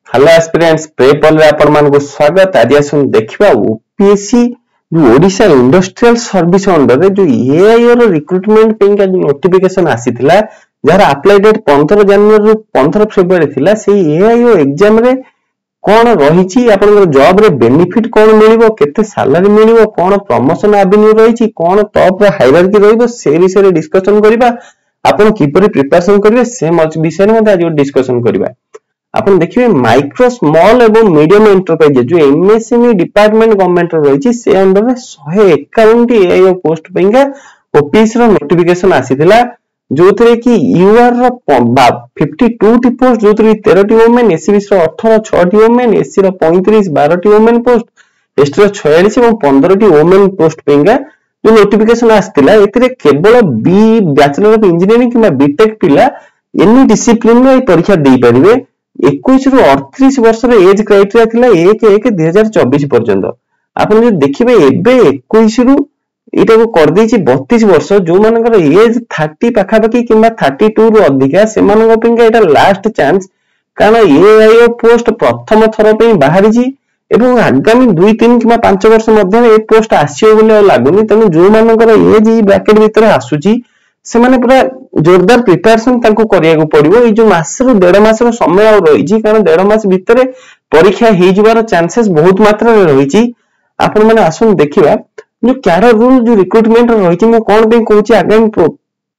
Hello aspirants प्रेपल रे आपण मानको स्वागत। आज आसन देखिबा ओपीएससी जो ओडिशा इंडस्ट्रियल सर्विस अंडर रे जो एआई रो रिक्रूटमेंट पे का जो नोटिफिकेशन आसीथिला जार अप्लाई डेट 15 जनवरी रु 15 फरवरी थिला से एआई ओ एग्जाम रे कोन रहिछि आपन जॉब रे बेनिफिट कोन मिलिबो केते सैलरी मिलिबो कोन प्रमोशन एवेन्यू रहिछि कोन टॉप रे हायरार्की रहइबो से विषय रे डिस्कशन करिबा। आपन किपरि प्रिपरेशन करिवे से विषय रे मते आज डिस्कशन करिबा। अपन देखिए माइक्रो स्मॉल एवं मीडियम एंटरप्राइज जो एमएसएमई डिपार्टमेंट गवर्नमेंट रही से अंडर में 151 टी एआई पोस्ट पेंगा ओपीएस रो नोटिफिकेशन आसीथिला जो थरे कि यूआर रो 52 टी पोस्ट जो थरे 13 टी वुमेन एससी रो 18 6 टी वुमेन एससी रो 35 12 टी वुमेन पोस्ट एसटी रो 46 एवं 15 टी वुमेन पोस्ट पेंगा जो नोटिफिकेशन आस्थिला एथिरे केवल बी बैचलर ऑफ इंजीनियरिंग किबा बीटेक पिला एनी डिसिप्लिन रो परीक्षा देई परिबे। 21 रु 38 वर्ष रे एज क्राइटेरिया थिला 1/1/2024 पर्यंत। आपण जे देखिबे एबे 21 रु एटा को कर देछि 32 वर्ष जो मानकर एज 30 पाखा पाखी किबा 32 रु अधिका से मानक पिंगा एटा लास्ट चांस कारण एआई पोस्ट प्रथम थर पे बाहरी जी एवं आगामी 2 3 किबा 5 वर्ष मध्ये ए पोस्ट आसीयो बोले लागुनी तने जो मानकर एज ई ब्रैकेट भीतर आसुची से माने पूरा जोरदार प्रिपरेशन तांको करिया को पड़िबो। ए जो मास रो 1.5 मास रो समय आ रही जी कारण 1.5 मास भीतर परीक्षा हे जिवार चांसेस बहुत मात्रा रे रही जी। आपण माने आसुन देखिबा जो कैडर रूल जो रिक्रूटमेंट रही छी म कोन पे कहूची आगामी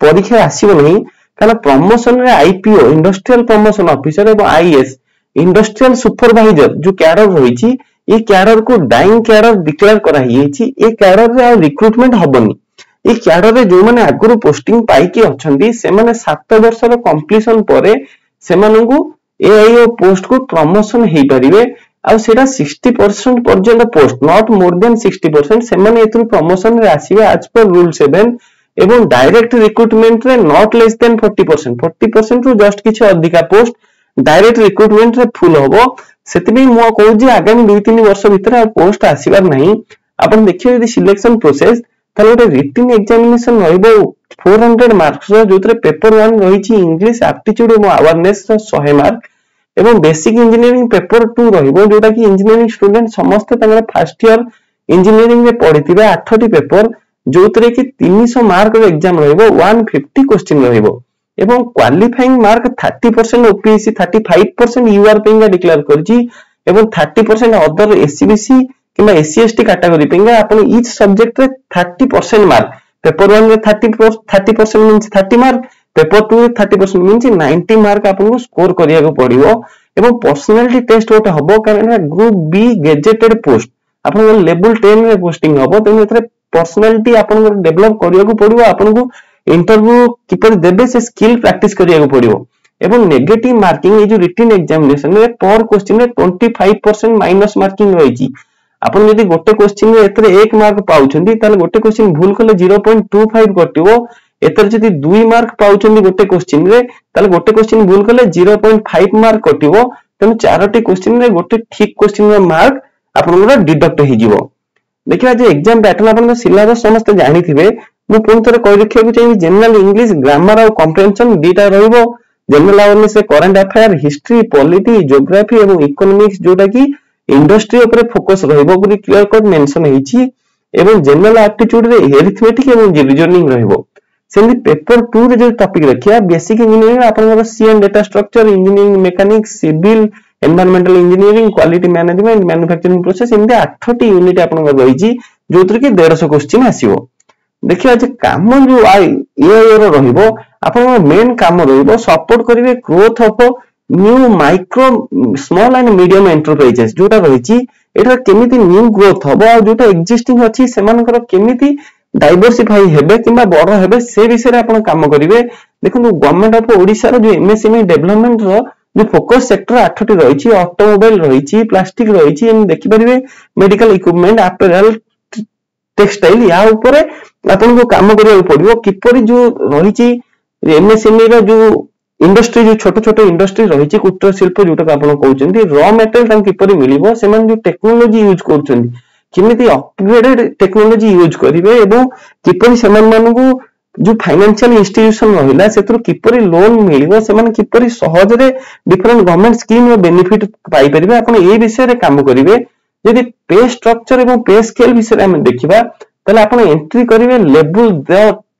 परीक्षा आसीबो नहीं कारण प्रमोशन रे आईपीओ इंडस्ट्रियल प्रमोशन ऑफिसर एवं आईएएस इंडस्ट्रियल सुपरवाइजर जो कैडर रही छी ए कैडर को डाइंग कैडर डिक्लेयर करा ही छी। ए कैडर रे रिक्रूटमेंट हबनी ए कैडर रे जो माने आगुरु पोस्टिंग पाई के अछंती से माने 7 वर्ष रो कंप्लीशन परे से माननकु एआईओ पोस्ट को प्रमोशन हे परिबे आ सेटा 60% पर्यंत पोस्ट नॉट मोर देन 60% से माने एथु प्रमोशन रे आसीबे आज पर रूल 7 एवं डायरेक्ट रिक्रूटमेंट रे नॉट लेस देन 40% रु जस्ट किछ अधिका पोस्ट डायरेक्ट रिक्रूटमेंट रे फुल होबो। सेतिबे मो कहू जे आगामी 2-3 वर्ष भीतर पोस्ट आसीबार नहीं। आपण देखियो यदि सिलेक्शन प्रोसेस ताले गोटे रिटन एग्जामिनेशन रहइबो 400 मार्क्स जो थरे पेपर 1 रहिछि इंग्लिश एप्टीट्यूड एवं अवेयरनेस 100 मार्क एवं बेसिक इंजीनियरिंग पेपर 2 रहइबो जोटा कि इंजीनियरिंग स्टूडेंट समस्त तांगर फर्स्ट ईयर इंजीनियरिंग रे पढिथिबे 8 टी पेपर जो थरे कि 300 मार्क रो एग्जाम रहइबो 150 क्वेश्चन रहइबो एवं क्वालिफाइंग मार्क 30% ओपीएससी 35% यूआर पेंगा डिक्लेयर करछि एवं 30% अदर एससीबीसी किंबा एससी/एसटी कैटेगरी पेंगा आपण ईच सब्जेक्ट रे 30% मार्क पेपर 1 रे 30% मींस 30 मार्क पेपर 2 रे 30% मींस 90 मार्क आपन को स्कोर करिया को पड़िबो एवं पर्सनालिटी टेस्ट होता हबो कारण ग्रुप बी गेजेटेड पोस्ट आपन लेवल 10 रे पोस्टिंग हबो तने एथरे पर्सनालिटी आपन को डेवलप करिया को पड़िबो आपन को इंटरव्यू किपर देबे से स्किल प्रैक्टिस करिया को पड़िबो एवं नेगेटिव मार्किंग ए जो रिटन एग्जामिनेशन रे पर क्वेश्चन रे 25% माइनस मार्किंग रहिछि। आपण यदि गोटे क्वेश्चन रे एतरे 1 मार्क पाउछंती ताले गोटे क्वेश्चन भूल कले 0.25 कटिवो एतर जदि 2 मार्क पाउछंती गोटे क्वेश्चन रे ताले गोटे क्वेश्चन भूल कले 0.5 मार्क कटिवो तने चारोटी क्वेश्चन रे गोटे ठीक क्वेश्चन रे मार्क आपनरा डिडक्ट हे जिवो। देखिबा जे एग्जाम पैटर्न आपन सिलेबस समस्त जानि थिबे मु पुनथरे कहि रखिया को चाहिए जनरल इंग्लिश ग्रामर और कॉम्प्रिहेंशन दीटा रहइबो जनरल अवेयरनेस से current affair history polity geography एवं इकोनॉमिक्स जोटा कि इंडस्ट्री ऊपर फोकस रहइबो पुरी क्लियर कट मेंशन हेछि एवं जनरल एप्टीट्यूड रे अरिथमेटिक एवं रीजनिंग रहइबो। सेंदी पेपर 2 रे जो टॉपिक रखिया बेसिक इंजीनियरिंग आपन C and data structure engineering mechanics civil environmental engineering quality management manufacturing process इंदे 8 टी यूनिट आपन रहिछि जोतिर कि 150 क्वेश्चन आसीबो। देखिया जे काम जो एआई रो रहइबो आपन मेन काम रहइबो सपोर्ट करिवे growth of new micro small and medium enterprises जोटा रहिछि एटा केमिति न्यू ग्रोथ हबो जो एक्जिस्टिंग अछि सेमानकर केमिति डाइवर्सिफाई हेबे किबा बड़ हेबे से विषय रे आपण काम करिवे। देखु गवर्नमेंट ऑफ ओडिशा रो जो एमएसएमई डेवलपमेंट रो जो फोकस सेक्टर 8 टी रहिछि ऑटोमोबाइल रहिछि प्लास्टिक रहिछि एम देखि परिवे मेडिकल इक्विपमेंट अपैरल टेक्सटाइल या ऊपर आपन को काम करिया पड़िबो किपरि जो रहिछि एमएसएमई रो जो इंडस्ट्री जो छोट छोट इंडस्ट्री रहिछि कुटीर शिल्प जोटा आपण कहउचंती रॉ मटेरियल तां किपरि मिलिबो सेमान जो टेक्नोलॉजी यूज करउचंती किमिति अपग्रेडेड टेक्नोलॉजी यूज करिवे एवं किपरि सेमान मानकु जो फाइनेंशियल इंस्टीट्यूशन रहिला सेतु किपरि लोन मिलिबो सेमान किपरि सहजरे डिफरेंट गवर्नमेंट स्कीम रो बेनिफिट पाई परिबे आपण ए विषय रे काम करिवे यदि पे स्ट्रक्चर एवं पे स्केल विषय रे हम देखिबा तले आपण एंट्री करिवे लेवल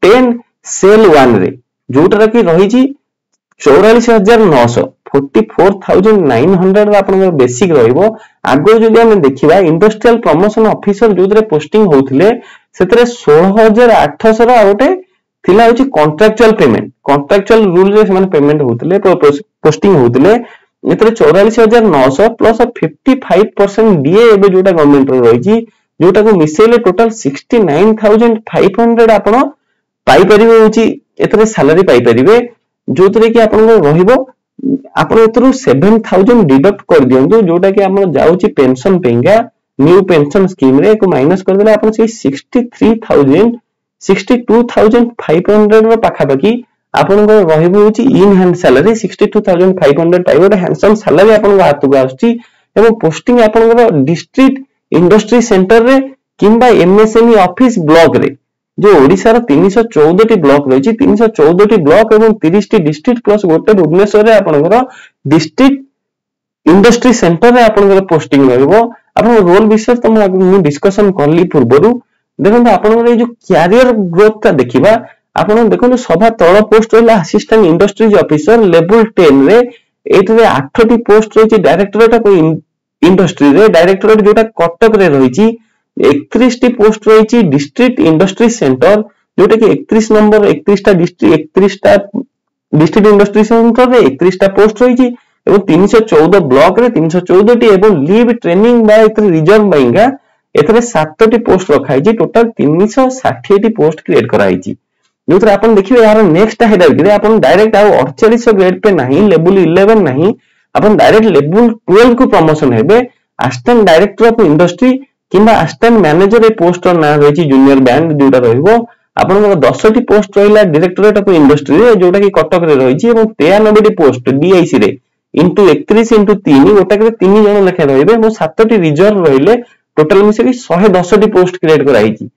10 सेल 1 रे जोटा कि रही छी 44900 44900 आपण बेसिक रहइबो आगो जदि हम देखिबा इंडस्ट्रियल प्रमोशन ऑफिसर जोतरे पोस्टिंग होउथिले सेतरे 16800 रा ओटे थिला होची कॉन्ट्रैक्चुअल रूल रे से पेमेंट होतले पोस्टिंग होतले एतरे 44900 प्लस 55% डीए एबे जोटा गवर्नमेंट रो रही जोटा को मिसेले टोटल 69500 आपण पाई परिबे होची एतरे सैलरी पाई परिबे जोतरे कि आपण रहिबो आपण एतरु 7000 डिडक्ट कर दियंतु जोटा कि आपण जाउची पेंशन पेंगा न्यू पेंशन स्कीम रे को माइनस कर देला आपण से 62,500 रो पाखा पाखी आपण को रहिबो होची इन हैंड सैलरी 62,500 टाइप ओटा हैंडसम सैलरी आपण को हाथ को आछी एवं पोस्टिंग आपण को डिस्ट्रिक्ट इंडस्ट्री सेंटर रे किंबा एमएसएमई ऑफिस ब्लॉक रे जो ओडिसा रो 314 टी ब्लॉक रही 314 टी ब्लॉक एवं 30 टी डिस्ट्रिक्ट प्लस गोटे भुवनेश्वर रे आपण को डिस्ट्रिक्ट इंडस्ट्री सेंटर रे आपण को पोस्टिंग रहइबो आपण रोल विषय तो मु डिस्कशन करली पूर्वरु देखो आपण जो कैरियर ग्रोथ का देखिबा आपण देखो सभा तळ पोस्ट रहला असिस्टेंट इंडस्ट्रीज ऑफिसर लेवल 10 रे एतरे 8 टी पोस्ट रही डायरेक्टरेट ऑफ इंडस्ट्री रे डायरेक्टरेट जोटा कटक रे रही 31 टी पोस्ट रही डिस्ट्रिक्ट इंडस्ट्री सेंटर जोटा कि 31 नंबर 31 टा डिस्ट्रिक्ट इंडस्ट्री सेंटर रे 31 टा पोस्ट रही एवं 314 ब्लॉक रे 314 टी एवं लीव ट्रेनिंग बा एतरे रिजर्व बाइंगा एतरे 7 टी पोस्ट रखाई छी टोटल 360 टी पोस्ट क्रिएट कराई छी जोतर आपण देखिबे यार नेक्स्ट हायरार्की रे आपण डायरेक्ट आ 4800 ग्रेड पे नहीं लेवल 11 नहीं आपण डायरेक्ट लेवल 12 को प्रमोशन हेबे असिस्टेंट डायरेक्टर ऑफ इंडस्ट्री किंबा असिस्टेंट मैनेजर ए पोस्ट ना रही जूनियर बैंड जोटा रहिबो आपण 10 टी पोस्ट रहिला डायरेक्टरेट ऑफ इंडस्ट्री रे जोटा कि कटक रे रही एवं 93 टी पोस्ट डीआईसी रे इंटू 31 इंटू 3 गोटा के 3 जण लेखा रहिबे एवं 7 टी रिजर्व रहिले टोटल मिसे 110 टी पोस्ट क्रिएट कराई छी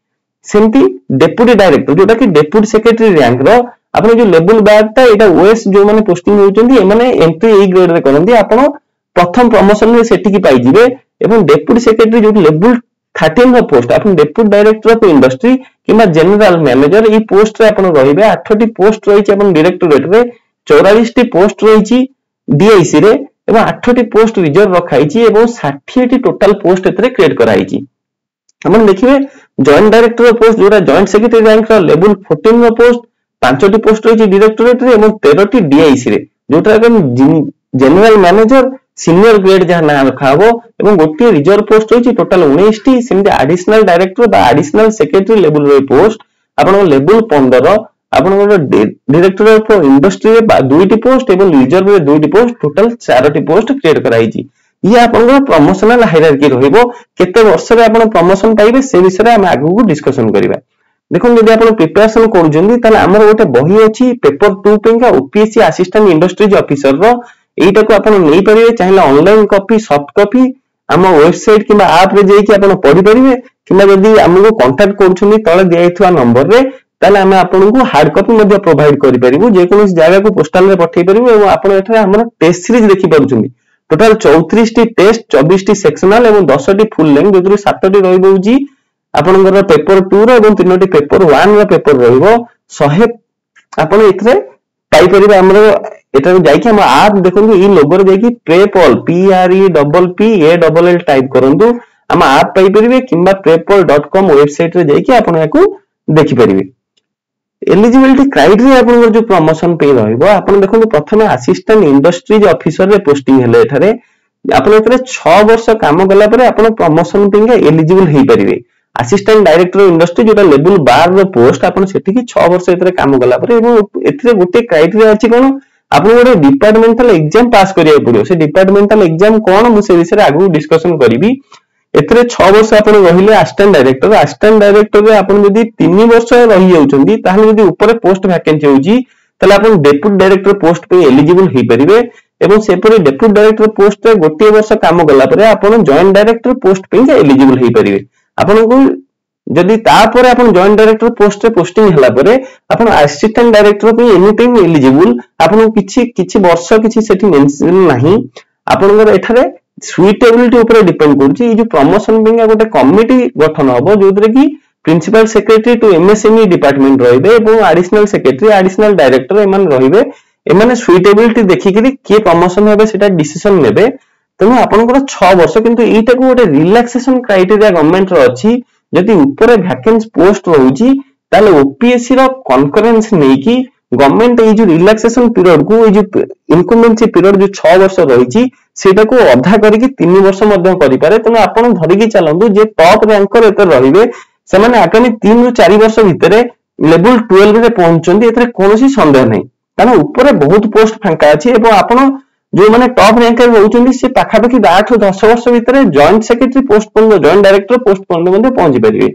सेमती डेप्यूटी डायरेक्टर जोटा कि डेप्यूटी सेक्रेटरी रैंक रो आपण जो लेवल 12 ता एटा ओएस जो माने पोस्टिंग होचंदी ए माने एंट्री ए ग्रेड रे करंदी आपण प्रथम प्रमोशन रे सेठी की पाई जिवे एवं डेप्यूटी सेक्रेटरी जो लेवल 13 रो पोस्ट आपण डेप्यूटी डायरेक्टर ऑफ इंडस्ट्री किबा जनरल मैनेजर ई पोस्ट रे आपण रहिबे 8 टी पोस्ट रही आपण डायरेक्टरेट रे 44 टी पोस्ट रही डीआईसी रे एवं 8 टी पोस्ट रिजर्व रखाई छी एवं 60 टी टोटल पोस्ट एतरे क्रिएट कराई छी हमन देखिबे जॉइंट डायरेक्टर पोस्ट जोटा जॉइंट सेक्रेटरी रैंक रो लेवल 14 रो पोस्ट 5 टी पोस्ट रही डायरेक्टरेट रे एवं 13 टी डीआईसी रे जोटा जनरल मैनेजर सीनियर ग्रेड जहां ना रखाबो एवं गोटे रिजर्व पोस्ट रही टोटल 19 टी सेमते एडिशनल डायरेक्टर बा एडिशनल सेक्रेटरी लेवल रो पोस्ट आपण लेवल 15 आपण डायरेक्टर ऑफ इंडस्ट्री रे 2 टी पोस्ट एवं रिजर्व रे 2 T post total 4 T post create कराई छी ये आपण प्रमोशनल हायरार्की रहिबो केते वर्ष रे आपण प्रमोशन पाइबे से विषय हम आगु को डिस्कशन करिबा देखो यदि आपण प्रिपरेशन करूजंदी ताले हमर गोटे बही अछि paper 2 पेंका OPSC assistant industries officer रो एटा को आपण नै परिबे चाहेला ऑनलाइन कॉपी सॉफ्ट कॉपी हम वेबसाइट किबा ऐप रे जाई कि आपण पढि परिबे किबा यदि हमको कांटेक्ट करूछनी तळे दियाइथवा नंबर रे ताले हम आपन को हार्ड कॉपी मध्ये प्रोवाइड करि परिबु जे कोनो जगह को पोस्टल रे पठै परिबु एवं आपण एठरे हमर टेस्ट सीरीज देखि परुछनी टोटल 34 टी टेस्ट 24 टी सेक्शनल एवं 10 टी फुल लेंथ जोतु 7 टी रहिबोजी आपनकर पेपर 2 रो एवं 3 टी पेपर 1 रो पेपर रहिबो 100 आपण एथरे पाई परिबे हमर एटा जाई कि हम ऐप देखंतु ई लोगो रे जाई कि प्रेपॉल PREPPALL टाइप करंतु हम ऐप पाई परिबे किबा prepol.com वेबसाइट रे जाई कि आपण याकू देखि परिबे एलिजिबिलिटी क्राइटेरिया आपन जो प्रमोशन पे रहइबो आपन देखंतु प्रथमे असिस्टेंट इंडस्ट्रीज ऑफिसर रे पोस्टिंग हेले एठारे आपन एतरे 6 वर्ष काम गला परे आपन प्रमोशन पेंगा एलिजिबल हेई परिबे असिस्टेंट डायरेक्टर इंडस्ट्री जोटा लेवल 12 रो पोस्ट आपन सेठी कि 6 वर्ष एतरे काम गला परे एवं एतरे गोटे क्राइटेरिया अछि कोन आपन गोटे डिपार्टमेंटल एग्जाम पास करिया पड़ियो से डिपार्टमेंटल एग्जाम कोन मु से विषय आगु डिस्कशन करिवि एतरे 6 वर्ष आपण रहिले असिस्टेंट डायरेक्टर रे आपण यदि 3 वर्ष रहि जाउछंदी ताहाले यदि ऊपर पोस्ट वैकेंसी होउची तले आपण डेप्यूटी डायरेक्टर पोस्ट पे एलिजिबल हेई परिबे एवं सेपरि डेप्यूटी डायरेक्टर पोस्ट रे गोटे वर्ष काम गला परे आपण जॉइंट डायरेक्टर पोस्ट पे एलिजिबल हेई परिबे आपण को जदि तापर आपण जॉइंट डायरेक्टर पोस्ट रे पोस्टिंग हला परे आपण असिस्टेंट डायरेक्टर पे एनी टाइम एलिजिबल आपण किछि वर्ष किछि सेठी मेंशन नाही आपनकर एठारे सुइटेबिलिटी ऊपर डिपेंड करछि। जो प्रमोशन बिंगा गोटे कमिटी गठन हबो जोदरे कि principal secretary to MSME department रहिबे एवं एडिशनल सेक्रेटरी एडिशनल डायरेक्टर एमान रहिबे एमाने सुइटेबिलिटी देखिकरी के प्रमोशन हेबे सेटा डिसीजन नेबे। तेणु आपनकर 6 वर्ष किंतु एटा को गोटे रिलैक्सेशन क्राइटेरिया गवर्नमेंट रो अछि जदि ऊपर वैकेंसी पोस्ट रहउची ताले ओपीएससी रो कॉन्करेंस नेकी गवर्नमेंट ए जो रिलैक्सेशन पीरियड को ए जो इनकम्बेंसी पीरियड जो 6 वर्ष रहिची सेटा को अधा करिकि 3 वर्ष मध्ये करि पारे। तेणु आपण धरिकि चलंतु जे टॉप रैंकर एते रहिबे सेमाने आगामी 3 रु 4 वर्ष भितरे लेवल 12 रे पहुंचंदी एतरे कोनोसी संदेह नै कारण ऊपर बहुत पोस्ट फांका अछि एवं आपण जो माने टॉप रैंकर रहउचंदी से पाखापाखि 8 रु 10 वर्ष भितरे जॉइंट सेक्रेटरी पोस्ट पर जॉइंट डायरेक्टर पोस्ट पर मध्ये पहुंची परिबे।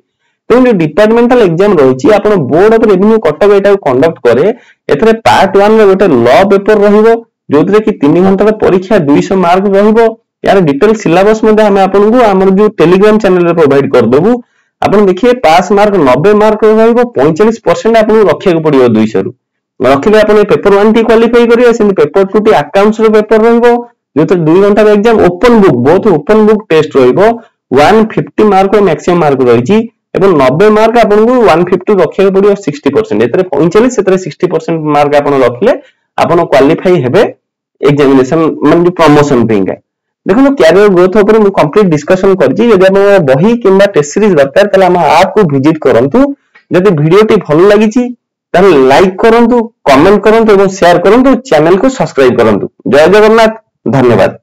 तेणु डिपार्टमेंटल एग्जाम रहिछि आपण board of revenue Cuttack Etah conduct करे एथरे पार्ट 1 रे गोटे लॉ पेपर रहिबो जोतरे कि 3 घंटा परीक्षा 200 मार्क रहिबो। यार डिटेल सिलेबस मध्ये हम आपन को हमर जो टेलीग्राम चैनल रे प्रोवाइड कर देबू। आपण देखिए पास मार्क 90 मार्क रहिबो 45% आपन रखिया को पड़ियो 200 रु रखिले आपन पेपर 1 टी क्वालीफाई करियो सेन पेपर 2 टी अकाउंट्स रो पेपर रहिबो जोते 2 घंटा रो exam open book both open book test रहिबो 150 मार्क रो मैक्सिमम मार्क रहिछि एवं 90 मार्क आपन को 150 रखिया को पड़ियो 60% एतरे 45 सेतरे 60% मार्क आपन रखले आपन क्वालीफाई हेबे एग्जामिनेशन मन जो प्रमोशन पेंगा। देखो कैरियर ग्रोथ ऊपर मु कंप्लीट डिस्कशन करछि। यदि आप बही किंबा टेस्ट सीरीज दरकार तले हम ऐप को विजिट करंतु। यदि वीडियो टी भल लागिछि ताले लाइक करंतु कमेंट करंतु एवं शेयर करंतु चैनल को सब्सक्राइब करंतु। जय जगन्नाथ धन्यवाद।